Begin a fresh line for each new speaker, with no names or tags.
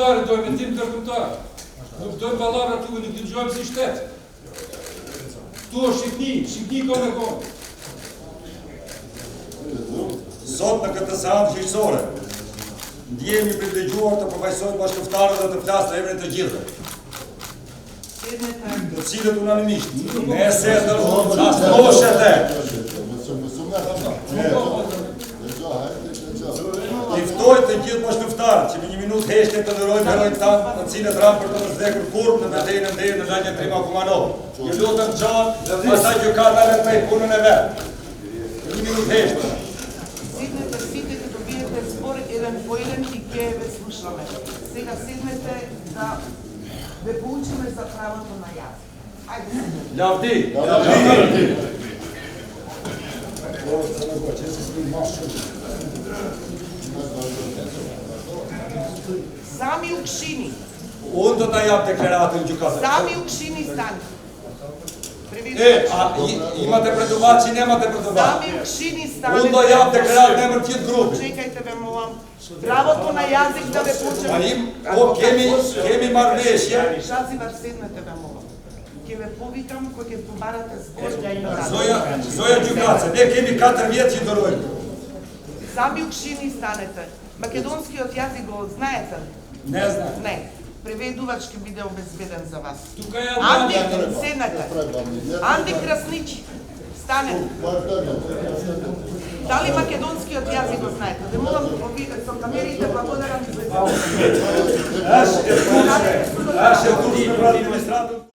dare, doj me tim tërkumtar. Nuk dojmë balavra tu, nuk të gjojmë si shtetë. Tu është Shqipni ka me konë.
Sot në këtë seancë gjyqësore, ndjehemi privilegjuar të përfaqësojmë bashkëftarët dhe të flasë në emrin të gjithëve, të cilët unanimisht, nëse asndoshete, i ftoj të gjithë bashkëftarët që me 1 minutë heshtje të lërojmë herojnë tanë, të cilët ranë për të mëzdekur kurp në betejën e ndejë në lagje Prima Kumanov. Ju lutëm gjatë, pastaj gjykata le të bëjë punën e vetë. 1 minutë heshtje.
Седнете да добиете збор еден по еден и ќе ве слушаме. Сега седнете да ве поучиме за правото на јазик. Ајде.
Lavdi!
Сами укшини.
Unë do ta jap deklaratën gjykatës.
Сами укшини стани.
Имате предувач и немате предувач.
Сами укшини стани.
Unë do jap deklaratën në emër të gjithë grupit.
Чекајте ве молам. Правото на јазик да ве поучиме.
Kemi marrëveshje.
Шазивар седнете ве молам. Ќе ве повикам кога ќе побарате збор.
Zoja gjykatëse, ne kemi 4 vjet që ndërojmë.
Сами укшини станете. Македонскиот јазик го знаете?
Ne znam.
Не. Преведувач ќе биде обезбеден за вас.
Тука е
Анди, седнете. Анди Краснич, станете. Дали македонскиот јазик го знаете? Да молам сам намерите, благодарам за
Aš je tu administrator.